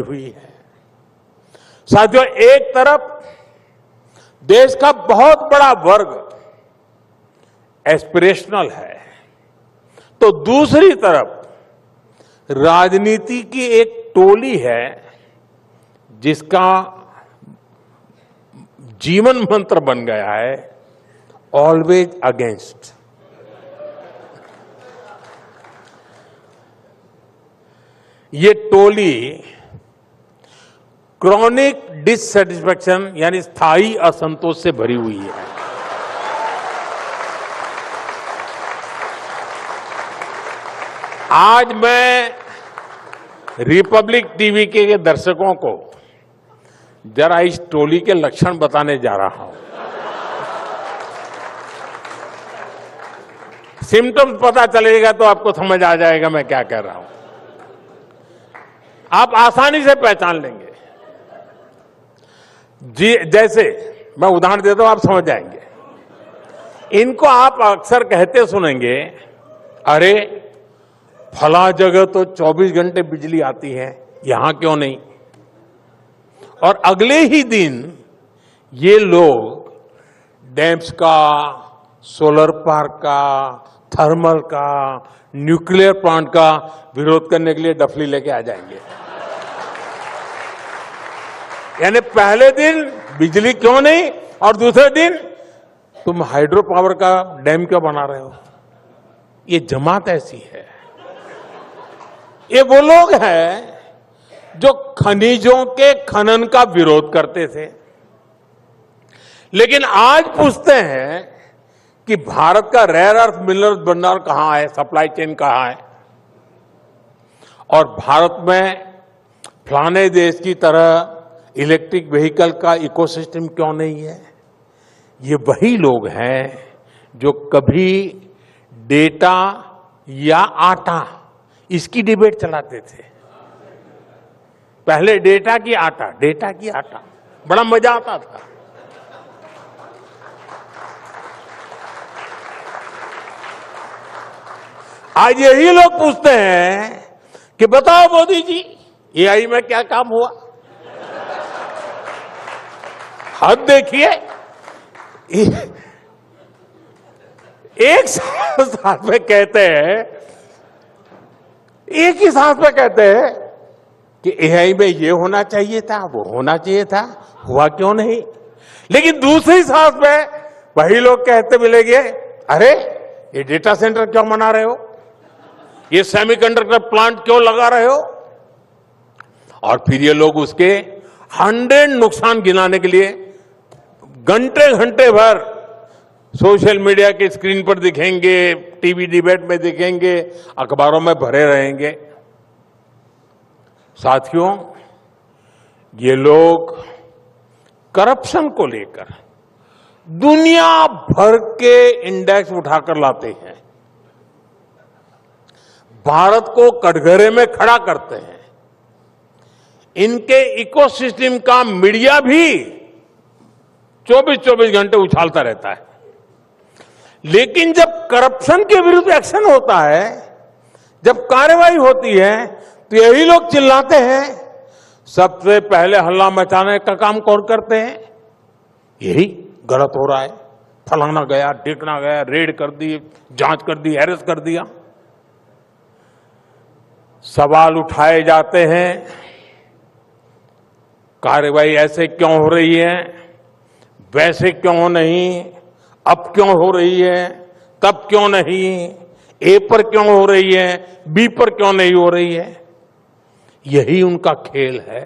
हुई है। साथियों, एक तरफ देश का बहुत बड़ा वर्ग एस्पिरेशनल है, तो दूसरी तरफ राजनीति की एक टोली है जिसका जीवन मंत्र बन गया है ऑलवेज अगेंस्ट। ये टोली क्रॉनिक डिससेटिस्फैक्शन यानी स्थायी असंतोष से भरी हुई है। आज मैं रिपब्लिक टीवी के दर्शकों को जरा इस टोली के लक्षण बताने जा रहा हूं। सिम्टम्स पता चलेगा तो आपको समझ आ जाएगा मैं क्या कह रहा हूं। आप आसानी से पहचान लेंगे। जी, जैसे मैं उदाहरण देता हूं, आप समझ जाएंगे। इनको आप अक्सर कहते सुनेंगे, अरे फला जगह तो 24 घंटे बिजली आती है, यहां क्यों नहीं? और अगले ही दिन ये लोग डैम्स का, सोलर पार्क का, थर्मल का, न्यूक्लियर प्लांट का विरोध करने के लिए डफली लेके आ जाएंगे। यानी पहले दिन बिजली क्यों नहीं और दूसरे दिन तुम हाइड्रो पावर का डैम क्यों बना रहे हो? ये जमात ऐसी है। ये वो लोग हैं जो खनिजों के खनन का विरोध करते थे, लेकिन आज पूछते हैं कि भारत का रेयर अर्थ मिनरल्स भंडार कहां है, सप्लाई चेन कहां है, और भारत में फलाने देश की तरह इलेक्ट्रिक व्हीकल का इकोसिस्टम क्यों नहीं है? ये वही लोग हैं जो कभी डेटा या आटा इसकी डिबेट चलाते थे। पहले डेटा की आटा बड़ा मजा आता था। आज यही लोग पूछते हैं कि बताओ मोदी जी, एआई में क्या काम हुआ? हद देखिए, एक साथ में कहते हैं, एक ही साथ में कहते हैं कि एआई में ये होना चाहिए था, वो होना चाहिए था, हुआ क्यों नहीं? लेकिन दूसरी साथ में वही लोग कहते मिलेंगे, अरे ये डेटा सेंटर क्यों बना रहे हो, ये सेमीकंडक्टर प्लांट क्यों लगा रहे हो? और फिर ये लोग उसके 100 नुकसान गिनाने के लिए घंटे घंटे भर सोशल मीडिया के स्क्रीन पर दिखेंगे, टीवी डिबेट में दिखेंगे, अखबारों में भरे रहेंगे। साथियों, ये लोग करप्शन को लेकर दुनिया भर के इंडेक्स उठाकर लाते हैं, भारत को कटघरे में खड़ा करते हैं। इनके इकोसिस्टम का मीडिया भी 24-24 घंटे उछालता रहता है। लेकिन जब करप्शन के विरुद्ध एक्शन होता है, जब कार्रवाई होती है, तो यही लोग चिल्लाते हैं, सबसे पहले हल्ला मचाने का काम कौन करते हैं? यही गलत हो रहा है, फलाना गया, ढिकना गया, रेड कर दी, जांच कर दी, अरेस्ट कर दिया। सवाल उठाए जाते हैं, कार्रवाई ऐसे क्यों हो रही है, वैसे क्यों नहीं, अब क्यों हो रही है, तब क्यों नहीं, ए पर क्यों हो रही है, बी पर क्यों नहीं हो रही है? यही उनका खेल है।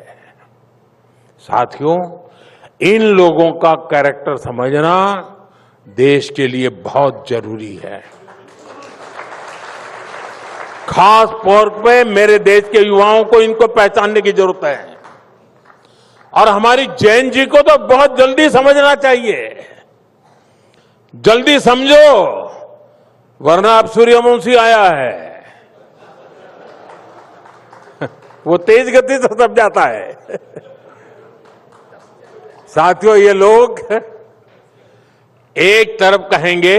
साथियों, इन लोगों का कैरेक्टर समझना देश के लिए बहुत जरूरी है। खास तौर पे मेरे देश के युवाओं को इनको पहचानने की जरूरत है, और हमारी जैन जी को तो बहुत जल्दी समझना चाहिए। जल्दी समझो, वरना अब सूर्यवंशी आया है, वो तेज गति से सब जाता है। साथियों, ये लोग एक तरफ कहेंगे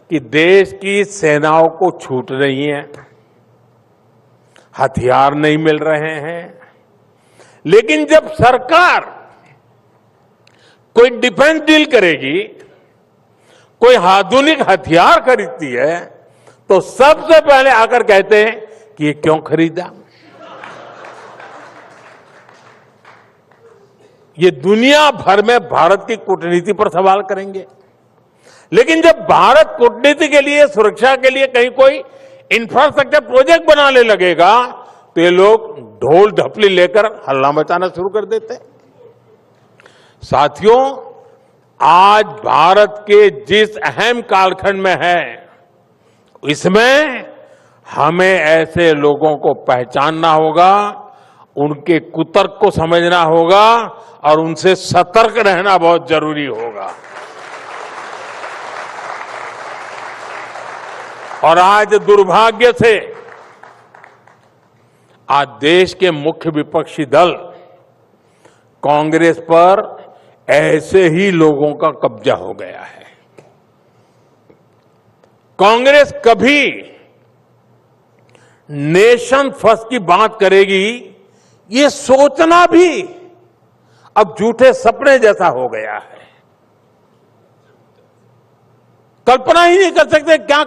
कि देश की सेनाओं को छूट रही है, हथियार नहीं मिल रहे हैं, लेकिन जब सरकार कोई डिफेंस डील करेगी, कोई आधुनिक हथियार खरीदती है, तो सबसे पहले आकर कहते हैं कि ये क्यों खरीदा। ये दुनिया भर में भारत की कूटनीति पर सवाल करेंगे। लेकिन जब भारत कूटनीति के लिए, सुरक्षा के लिए कहीं कोई इंफ्रास्ट्रक्चर प्रोजेक्ट बनाने लगेगा, तो ये लोग ढोल ढपली लेकर हल्ला मचाना शुरू कर देते हैं। साथियों, आज भारत के जिस अहम कालखंड में है, इसमें हमें ऐसे लोगों को पहचानना होगा, उनके कुतर्क को समझना होगा और उनसे सतर्क रहना बहुत जरूरी होगा। और आज दुर्भाग्य से आज देश के मुख्य विपक्षी दल कांग्रेस पर ऐसे ही लोगों का कब्जा हो गया है। कांग्रेस कभी नेशन फर्स्ट की बात करेगी, ये सोचना भी अब झूठे सपने जैसा हो गया है। कल्पना ही नहीं कर सकते क्या